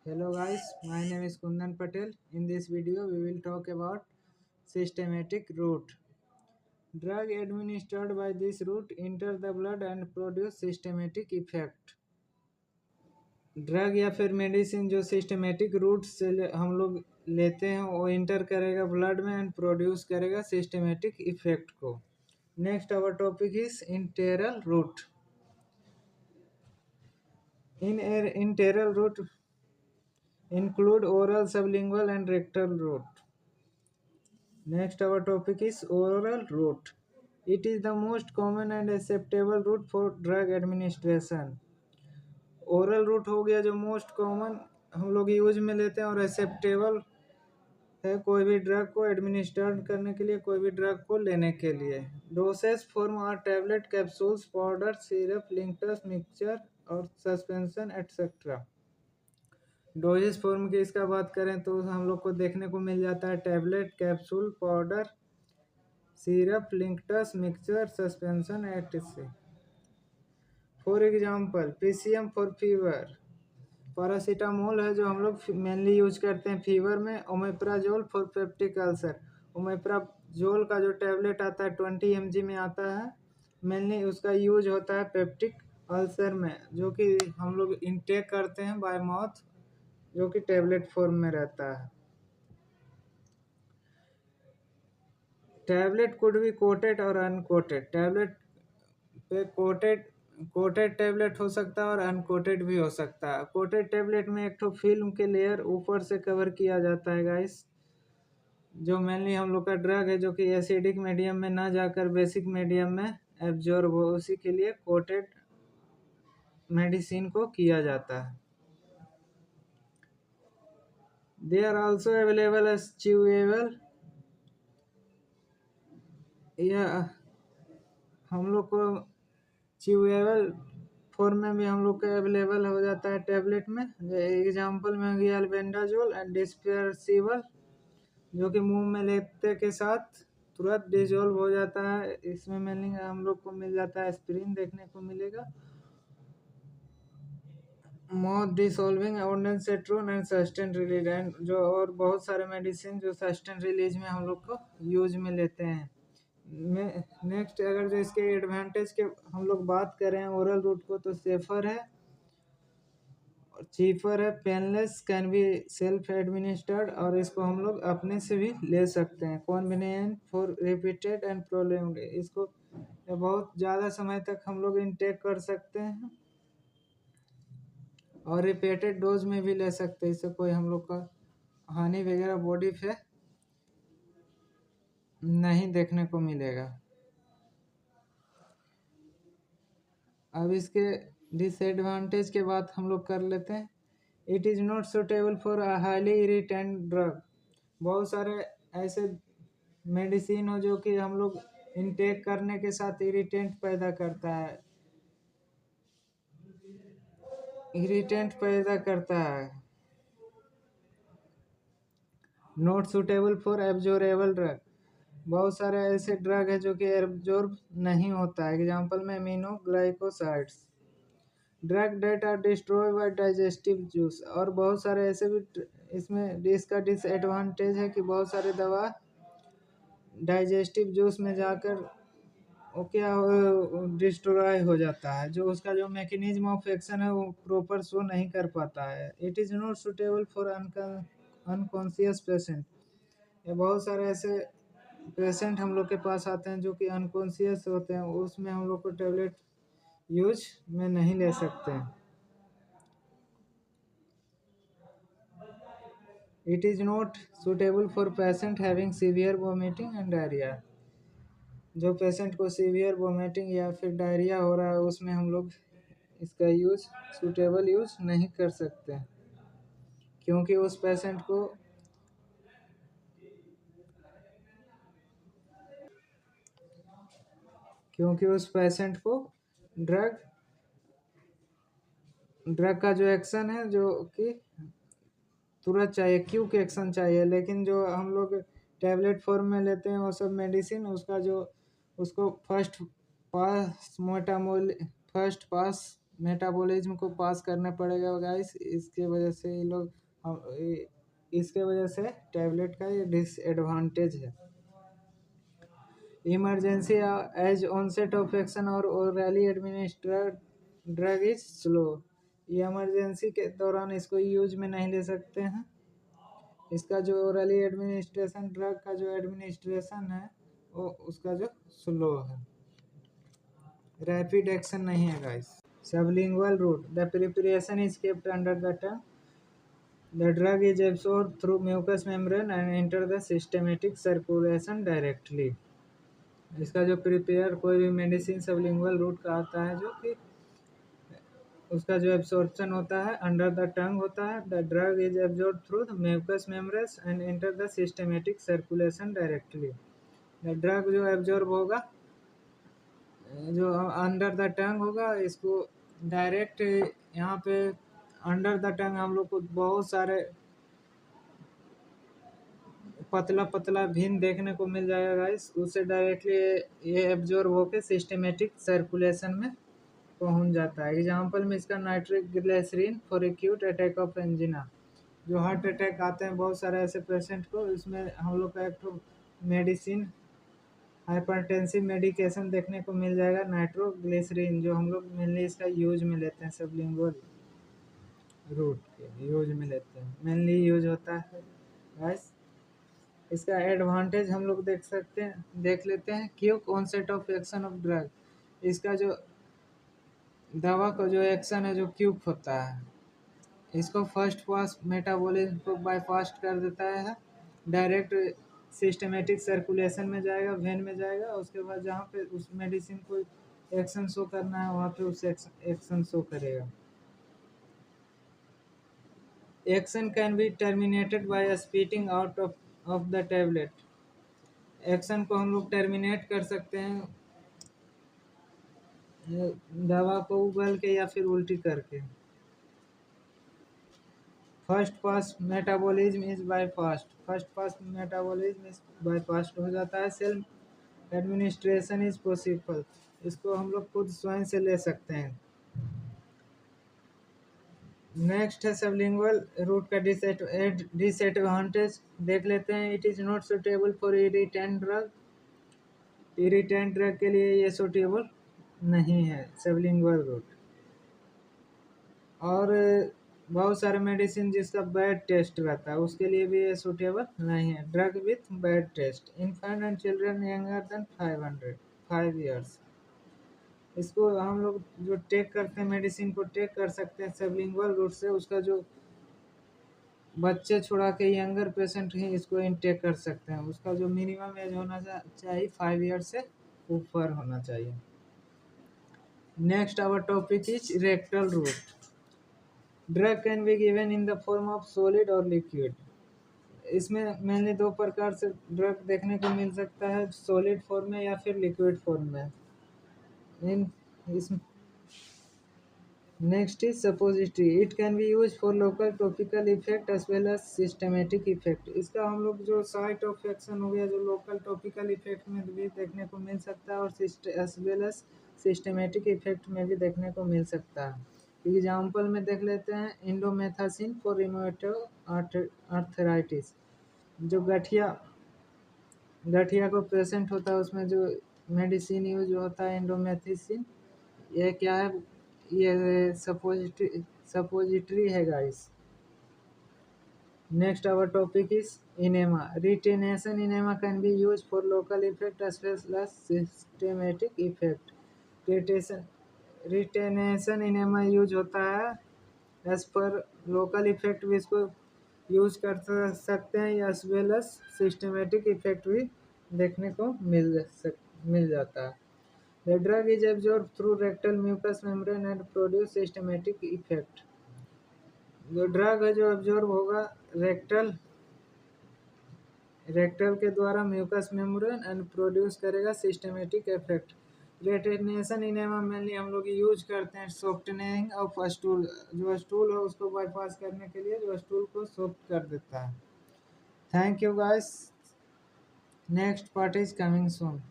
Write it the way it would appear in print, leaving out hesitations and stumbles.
Hello guys, my name is Kundan Patel. In this video, we will talk about systematic route. Drug administered by this route enter the blood and produce systematic effect. Drug या फिर medicine जो systematic root से हम लोग लेते हैं वो inter करेगा ब्लड में एंड प्रोड्यूस करेगा सिस्टमेटिक इफेक्ट को. Next our topic is enteral route. In enteral route include oral, sublingual and rectal route. Next our topic is oral route. It is the most common and acceptable route for drug administration. Oral route हो गया जो most common हम लोग use में लेते हैं और acceptable है कोई भी ड्रग को एडमिनिस्टर करने के लिए, कोई भी ड्रग को लेने के लिए. Dosage form are tablet, capsules, powder, syrup, linctus, mixture और सस्पेंशन एटसेट्रा. डोजेज फॉर्म की इसका बात करें तो हम लोग को देखने को मिल जाता है tablet, capsule, powder, syrup, linctus, mixture, suspension etcetera. For example PCM for fever, paracetamol है जो हम लोग मेनली यूज करते हैं फीवर में. Omeprazole for peptic ulcer, omeprazole का जो टैबलेट आता है 20 mg में आता है, मेनली उसका यूज होता है पेप्टिक अल्सर में, जो कि हम लोग इनटेक करते हैं बाय माउथ, जो कि टैबलेट फॉर्म में रहता है. टैबलेट कुड बी कोटेड और अनकोटेड. टैबलेट पे कोटेड टैबलेट हो सकता है और अनकोटेड भी हो सकता है. कोटेड टैबलेट में एक तो फिल्म के लेयर ऊपर से कवर किया जाता है गाइस, जो मेनली हम लोग का ड्रग है जो कि एसिडिक मीडियम में ना जाकर बेसिक मीडियम में एब्जॉर्ब हो, उसी के लिए कोटेड मेडिसिन को किया जाता है. They are also available as chewable. यह हम लोग को च्यूएबल फॉर्म में भी हम लोग का अवेलेबल हो जाता है टैबलेट में. एग्जांपल में गया अल्बेंडाजोल एंड डिस्पर्सिबल, जो कि मुंह में लेते के साथ तुरंत डिजोल्व हो जाता है. इसमें मेनली हम लोग को मिल जाता है एस्पिरिन देखने को मिलेगा. Mouth dissolving, ondansetron and sustain release, and जो और बहुत सारे मेडिसिन जो सस्टेन रिलीज में हम लोग को यूज में लेते हैं. नेक्स्ट अगर जो इसके एडवांटेज के हम लोग बात करें ओरल रूट को, तो सेफर है, चीपर है, painless, can be self administered, और इसको हम लोग अपने से भी ले सकते हैं. कॉन्वीनियंट फॉर रिपीटेड एंड प्रोलॉन्ग्ड, इसको बहुत ज़्यादा समय तक हम लोग इनटेक कर सकते हैं और रिपीटेड डोज में भी ले सकते हैं. इससे कोई हम लोग का हानि वगैरह बॉडी पे नहीं देखने को मिलेगा. अब इसके डिसएडवांटेज के बात हम लोग कर लेते हैं. It is not suitable for a highly irritant drug. बहुत सारे ऐसे मेडिसिन हो जो कि हम लोग इनटेक करने के साथ इरिटेंट पैदा करता है, not suitable for absorbable drug. बहुत सारे ऐसे ड्रग है जो कि एब्जॉर्ब नहीं होता है. एग्जांपल में aminoglycosides. Drug that are destroy by digestive juice, और बहुत सारे ऐसे भी इसमें इसका डिसएडवांटेज है कि बहुत सारे दवा डाइजेस्टिव जूस में जाकर वो क्या डिस्ट्रॉय हो जाता है, जो उसका जो मैकेनिज्म ऑफ एक्शन है वो प्रॉपर शो नहीं कर पाता है. It is not suitable for unconscious patient. ये बहुत सारे ऐसे पेशेंट हम लोग के पास आते हैं जो कि अनकॉन्शियस होते हैं, उसमें हम लोग को टेबलेट यूज में नहीं ले सकते हैं. It is not suitable for patient having severe vomiting and diarrhoea. जो पेशेंट को सीवियर वोमिटिंग या फिर डायरिया हो रहा है उसमें हम लोग इसका यूज सूटेबल यूज नहीं कर सकते, क्योंकि उस पेशेंट को ड्रग का जो एक्शन है जो कि तुरंत चाहिए, क्विक एक्शन चाहिए. लेकिन जो हम लोग टैबलेट फॉर्म में लेते हैं वो सब मेडिसिन, उसका जो उसको फर्स्ट पास मेटाबॉलिज्म को पास करना पड़ेगा गाइस। इसके वजह से ये लोग इसके वजह से टैबलेट का ये डिसएडवांटेज है। Emergency as onset of action और orally administered drug is slow. ये इमरजेंसी के दौरान इसको यूज में नहीं ले सकते हैं। इसका जो ओरली एडमिनिस्ट्रेशन ड्रग का जो एडमिनिस्ट्रेशन है वो उसका जो स्लो है, रैपिड एक्शन नहीं है guys. Sublingual route, the preparation is kept under the tongue, the drug is absorbed through mucous membrane and enter the systematic circulation directly. इसका जो प्रिपेयर कोई भी मेडिसिन सबलिंगुअल रूट का आता है, जो कि उसका जो एब्सॉर्प्शन होता है अंडर द टंग होता है। The drug is absorb through the mucous membranes and enter the systematic circulation directly. The drug जो एब्जॉर्ब होगा, जो अंडर द टंग होगा, इसको डायरेक्ट यहाँ पे अंडर द टंग हम लोग को बहुत सारे पतला पतला भिन्न देखने को मिल जाएगा गाइस। उससे डायरेक्टली ये एब्जॉर्ब होकर सिस्टेमेटिक सर्कुलेशन में पहुंच जाता है। एग्जाम्पल में इसका nitric glycerine for acute attack of angina. जो हार्ट अटैक आते हैं बहुत सारे ऐसे पेशेंट को, इसमें हम लोग का एक तो मेडिसिन हाइपरटेंसिव मेडिकेशन देखने को मिल जाएगा, नाइट्रोग्लिसरीन, जो हम लोग मेनली इसका यूज में लेते हैं, सबलिंगुअल रूट के यूज में लेते हैं, मेनली यूज होता है गाइस। इसका एडवांटेज हम लोग देख लेते हैं। Quick onset of action of drug. इसका जो दवा का जो एक्शन है जो क्विक होता है, इसको फर्स्ट पास मेटाबॉलिज्म को बाईपास कर देता है, डायरेक्ट सिस्टमेटिक सर्कुलेशन में जाएगा, वेन में जाएगा। उसके बाद जहाँ पे उस मेडिसिन को एक्शन शो करना है वहाँ पे उस एक्शन शो करेगा। Action can be terminated bye spitting out of the tablet. Action को हम लोग टर्मिनेट कर सकते हैं दवा को उगल के या फिर उल्टी करके। First pass metabolism is bypassed, first pass metabolism is bypassed हो जाता है। सेल्फ एडमिनिस्ट्रेशन इज पॉसिबल, इसको हम लोग खुद स्वयं से ले सकते हैं। नेक्स्ट है सबलिंगुअल रूट का डिसएडवांटेज देख लेते हैं। It is not suitable for irritant drug. Irritant drug के लिए ये सुटेबल नहीं है सबलिंगुअल रूट। और बहुत सारे मेडिसिन जिसका बैड टेस्ट रहता है उसके लिए भी ये सूटेबल नहीं है। Drug with bad taste, infant and children younger than 5 years. इसको हम लोग जो टेक करते हैं, मेडिसिन को टेक कर सकते हैं सबलिंगुअल रूट से। उसका जो बच्चे छुड़ा के यंगर पेशेंट ही इसको इनटेक कर सकते हैं। उसका जो मिनिमम एज होना चाहिए 5 ईयर से ऊपर होना चाहिए। Next our topic is rectal route. Drug can be given in the form of solid और लिक्विड। इसमें मेनली दो प्रकार से ड्रग देखने को मिल सकता है, सॉलिड फॉर्म में या फिर लिक्विड फॉर्म में। इन इस next is suppository. It can be use for local topical effect as well as systematic effect. इसका हम लोग जो साइट ऑफ एक्शन हो गया, जो लोकल टॉपिकल इफेक्ट में भी देखने को मिल सकता है और as well as systematic effect में भी देखने को मिल सकता है। एग्जाम्पल में देख लेते हैं, इंडोमेथासिन फॉर रिमेटॉइड आर्थराइटिस। जो गठिया को पेशेंट होता है उसमें जो मेडिसिन यूज होता है इंडोमेथासिन। ये क्या है, ये सपोजिटरी है guys. Next our topic is enema. Retention enema can be use for local effect as well as systematic effect. Retention enema use होता है एज पर लोकल इफेक्ट भी इसको यूज कर सकते हैं, as well as systematic effect भी देखने को मिल जाता है। The drug is absorbed through rectal mucous membrane and produce systematic effect. जो ड्रग है जो एब्जॉर्ब होगा रेक्टल के द्वारा म्यूकस मेम्ब्रेन एंड प्रोड्यूस करेगा सिस्टमेटिक इफेक्ट। रेटिनेशन इनेमा मेनली हम लोग यूज करते हैं सॉफ्टनिंग ऑफ स्टूल। जो स्टूल है उसको बाईपास करने के लिए, जो स्टूल को सॉफ्ट कर देता है। Thank you guys, next part is coming soon.